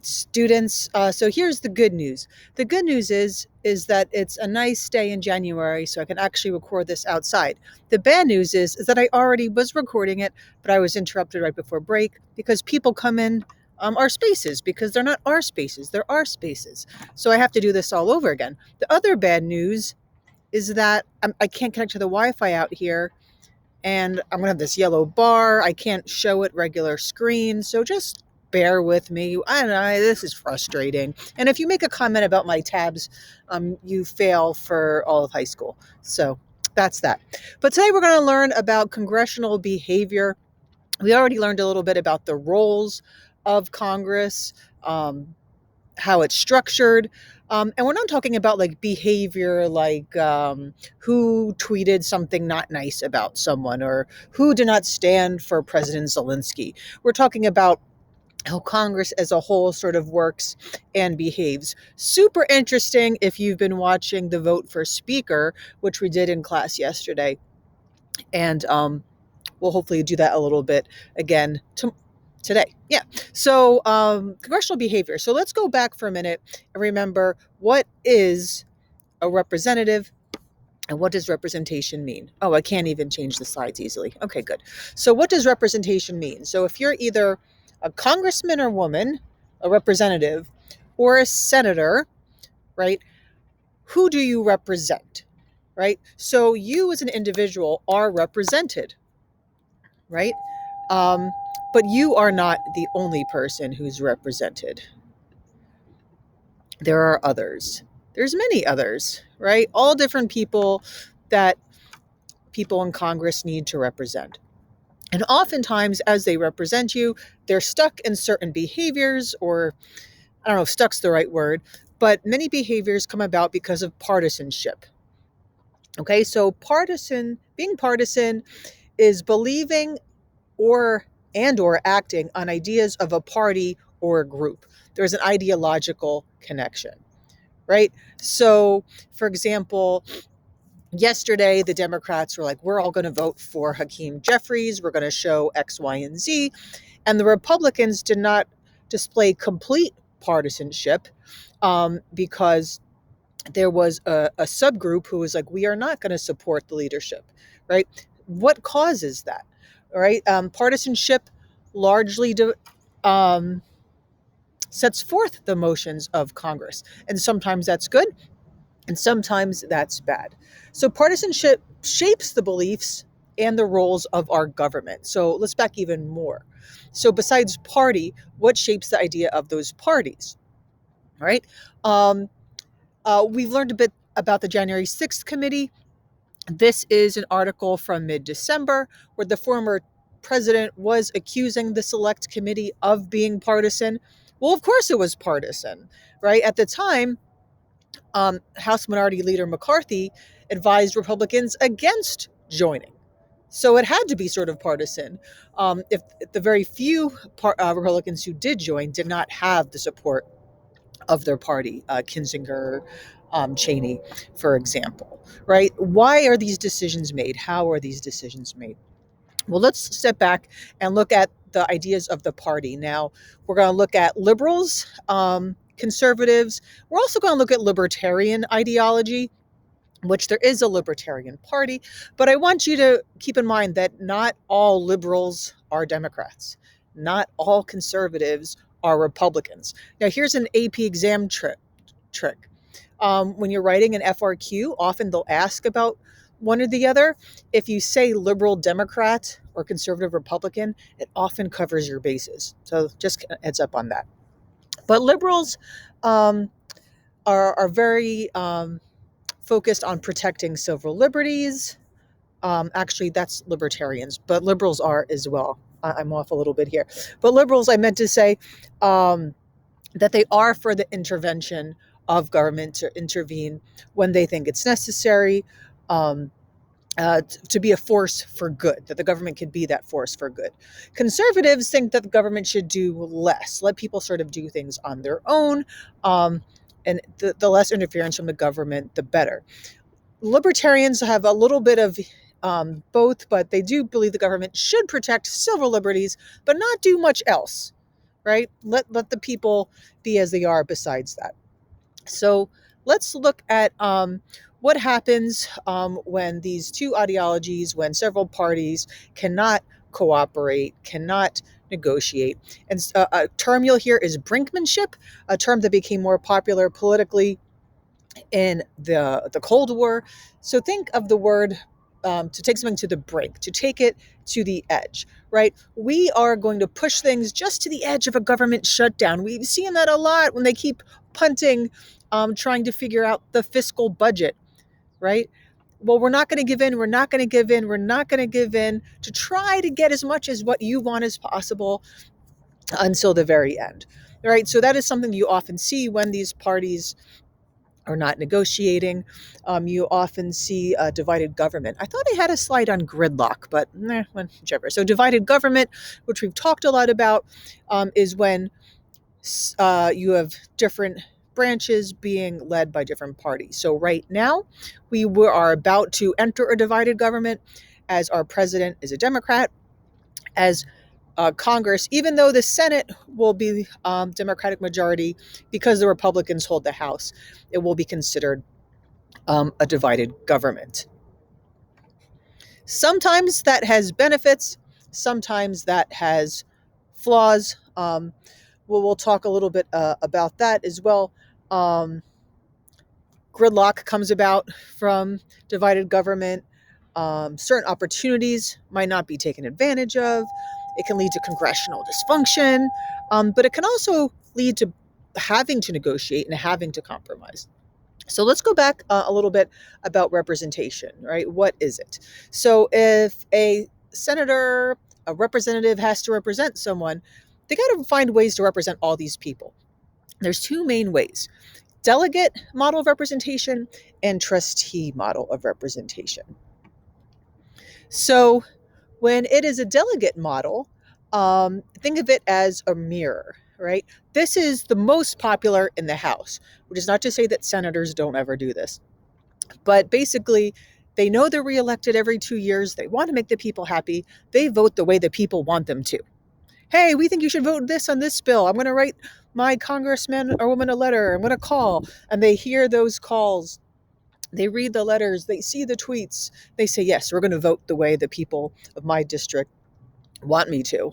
Students. So here's the good news. The good news is that it's a nice day in January, so I can actually record this outside. The bad news is that I already was recording it, but I was interrupted right before break because people come in our spaces because they're not our spaces, they're our spaces. So I have to do this all over again. The other bad news is that I can't connect to the Wi-Fi out here, and I'm gonna have this yellow bar. I can't show it regular screen, so just bear with me. I don't know, this is frustrating. And if you make a comment about my tabs, you fail for all of high school. So that's that. But today we're going to learn about congressional behavior. We already learned a little bit about the roles of Congress, how it's structured. And we're not talking about like behavior, like who tweeted something not nice about someone or who did not stand for President Zelensky. We're talking about how Congress as a whole sort of works and behaves. Super interesting if you've been watching the vote for Speaker, which we did in class yesterday. And we'll hopefully do that a little bit again today. Yeah. So congressional behavior. So let's go back for a minute and remember, what is a representative and what does representation mean? Oh, I can't even change the slides easily. Okay, good. So what does representation mean? So if you're either a congressman or woman, a representative, or a senator, right, who do you represent, right? So you as an individual are represented, right? But you are not the only person who's represented. There are others. There's many others, right? All different people that people in Congress need to represent. And oftentimes, as they represent you, they're stuck in certain behaviors, or I don't know if stuck's the right word, but many behaviors come about because of partisanship. Okay, so being partisan is believing or acting on ideas of a party or a group. There's an ideological connection, right? So, for example, yesterday the Democrats were like, we're all going to vote for Hakeem Jeffries. We're going to show X, Y, and Z. And the Republicans did not display complete partisanship because there was a subgroup who was like, we are not going to support the leadership, right? What causes that, right? Partisanship largely sets forth the motions of Congress. And sometimes that's good, and sometimes that's bad. So partisanship shapes the beliefs and the roles of our government. So let's back even more. So besides party, what shapes the idea of those parties, right? We've learned a bit about the January 6th committee. This is an article from mid-December where the former president was accusing the select committee of being partisan. Well, of course it was partisan, right? At the time, House Minority Leader McCarthy advised Republicans against joining. So it had to be sort of partisan. If the very few Republicans who did join did not have the support of their party, Kinzinger, Cheney, for example, right? Why are these decisions made? How are these decisions made? Well, let's step back and look at the ideas of the party. Now, we're going to look at liberals, conservatives. We're also going to look at libertarian ideology, which there is a libertarian party. But I want you to keep in mind that not all liberals are Democrats. Not all conservatives are Republicans. Now, here's an AP exam trick. When you're writing an FRQ, often they'll ask about one or the other. If you say liberal Democrat or conservative Republican, it often covers your bases. So just a heads up on that. But liberals are very focused on protecting civil liberties. Actually, that's libertarians, but liberals are as well. I'm off a little bit here. But liberals, I meant to say that they are for the intervention of government to intervene when they think it's necessary, to be a force for good, that the government could be that force for good. Conservatives think that the government should do less, let people sort of do things on their own, and the less interference from the government, the better. Libertarians have a little bit of both, but they do believe the government should protect civil liberties, but not do much else, right? Let the people be as they are besides that. So let's look at what happens when these two ideologies, when several parties cannot cooperate, cannot negotiate. And a term you'll hear is brinkmanship, a term that became more popular politically in the Cold War. So think of the word to take something to the brink, to take it to the edge, right? We are going to push things just to the edge of a government shutdown. We've seen that a lot when they keep punting, trying to figure out the fiscal budget, right? Well, we're not going to give in. We're not going to give in. We're not going to give in to try to get as much as what you want as possible until the very end, right? So that is something you often see when these parties are not negotiating. You often see a divided government. I thought I had a slide on gridlock, but whichever. So divided government, which we've talked a lot about, is when you have different branches being led by different parties. So right now, are about to enter a divided government, as our president is a Democrat, as Congress, even though the Senate will be Democratic majority because the Republicans hold the House, it will be considered a divided government. Sometimes that has benefits, sometimes that has flaws. We'll talk a little bit about that as well. Gridlock comes about from divided government. Certain opportunities might not be taken advantage of. It can lead to congressional dysfunction, but it can also lead to having to negotiate and having to compromise. So let's go back a little bit about representation, right? What is it? So if a senator, a representative has to represent someone, they got to find ways to represent all these people. There's two main ways: delegate model of representation and trustee model of representation. So when it is a delegate model, think of it as a mirror, right? This is the most popular in the House, which is not to say that senators don't ever do this. But basically, they know they're reelected every 2 years. They want to make the people happy. They vote the way the people want them to. Hey, we think you should vote this on this bill. I'm going to write my congressman or woman a letter. I'm going to call. And they hear those calls. They read the letters. They see the tweets. They say, yes, we're going to vote the way the people of my district want me to.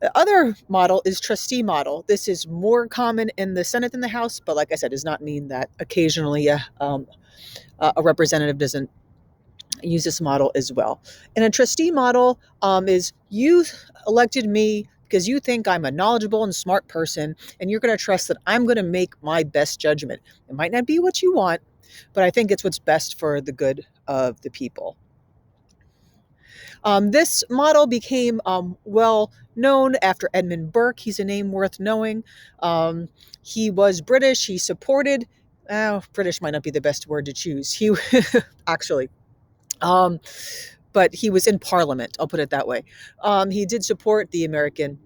The other model is trustee model. This is more common in the Senate than the House, but like I said, does not mean that occasionally a representative doesn't use this model as well. And a trustee model is you elected me because you think I'm a knowledgeable and smart person, and you're going to trust that I'm going to make my best judgment. It might not be what you want, but I think it's what's best for the good of the people. This model became well known after Edmund Burke. He's a name worth knowing. He was British. He supported, British might not be the best word to choose. He actually, but he was in Parliament. I'll put it that way. He did support the American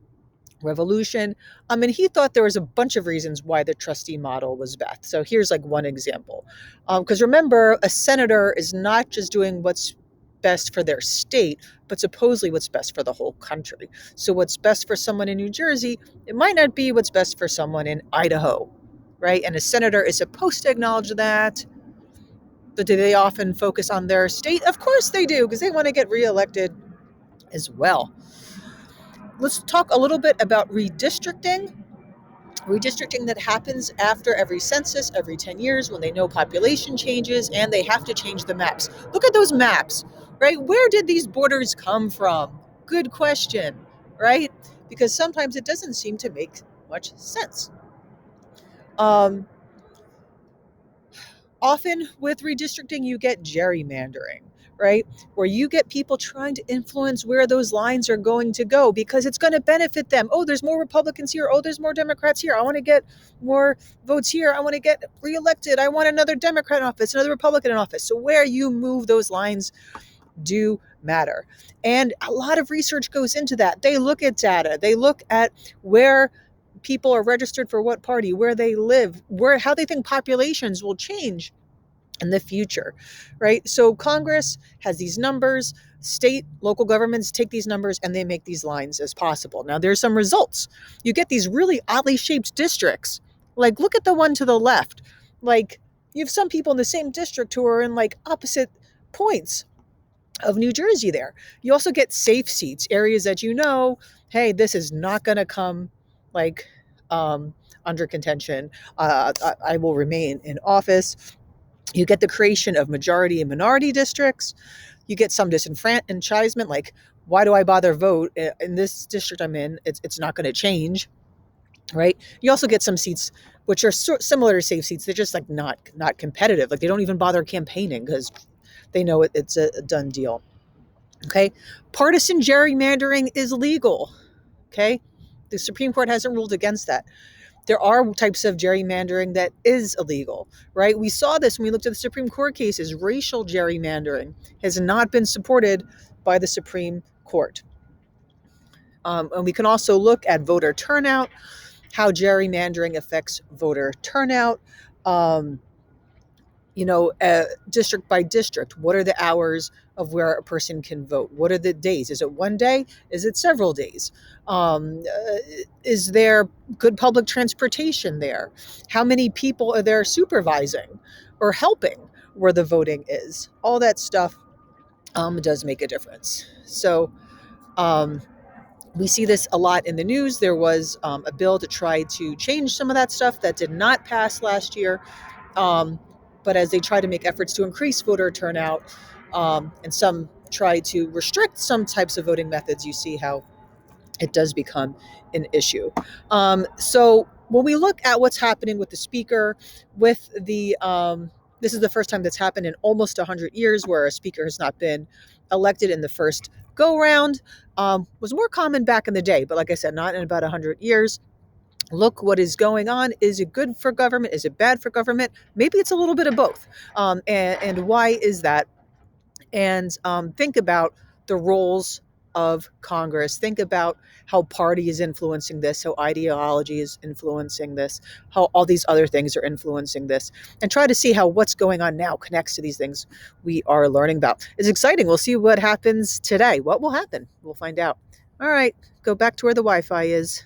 Revolution. And he thought there was a bunch of reasons why the trustee model was best. So here's like one example. Because remember, a senator is not just doing what's best for their state, but supposedly what's best for the whole country. So what's best for someone in New Jersey, it might not be what's best for someone in Idaho, right? And a senator is supposed to acknowledge that. But do they often focus on their state? Of course they do, because they want to get reelected as well. Let's talk a little bit about redistricting. Redistricting that happens after every census, every 10 years, when they know population changes and they have to change the maps. Look at those maps, right? Where did these borders come from? Good question, right? Because sometimes it doesn't seem to make much sense. Often with redistricting, you get gerrymandering, right? Where you get people trying to influence where those lines are going to go because it's going to benefit them. Oh, there's more Republicans here. Oh, there's more Democrats here. I want to get more votes here. I want to get reelected. I want another Democrat in office, another Republican in office. So where you move those lines do matter. And a lot of research goes into that. They look at data. They look at where people are registered for what party, where they live, how they think populations will change in the future, right? So Congress has these numbers, state, local governments take these numbers and they make these lines as possible. Now, there's some results. You get these really oddly shaped districts. Like, look at the one to the left. Like, you have some people in the same district who are in like opposite points of New Jersey there. You also get safe seats, areas that hey, this is not going to come like um, under contention. I will remain in office. You get the creation of majority and minority districts. You get some disenfranchisement, like, why do I bother vote in this district I'm in? It's not going to change, right? You also get some seats which are similar to safe seats. They're just like not competitive. Like they don't even bother campaigning because they know it's a done deal. Okay, partisan gerrymandering is legal. Okay, the Supreme Court hasn't ruled against that. There are types of gerrymandering that is illegal, right? We saw this when we looked at the Supreme Court cases. Racial gerrymandering has not been supported by the Supreme Court. And we can also look at voter turnout, how gerrymandering affects voter turnout. Um, district by district, what are the hours of where a person can vote? What are the days? Is it one day? Is it several days? Is there good public transportation there? How many people are there supervising or helping where the voting is? All that stuff does make a difference. So we see this a lot in the news. There was a bill to try to change some of that stuff that did not pass last year. Um, but as they try to make efforts to increase voter turnout, and some try to restrict some types of voting methods, you see how it does become an issue. So when we look at what's happening with the speaker, with this is the first time that's happened in almost 100 years where a speaker has not been elected in the first go round. Was more common back in the day, but like I said, not in about 100 years. Look what is going on. Is it good for government? Is it bad for government? Maybe it's a little bit of both. And why is that? And think about the roles of Congress. Think about how party is influencing this, how ideology is influencing this, how all these other things are influencing this, and try to see how what's going on now connects to these things we are learning about. It's exciting. We'll see what happens today. What will happen? We'll find out. All right, go back to where the Wi-Fi is.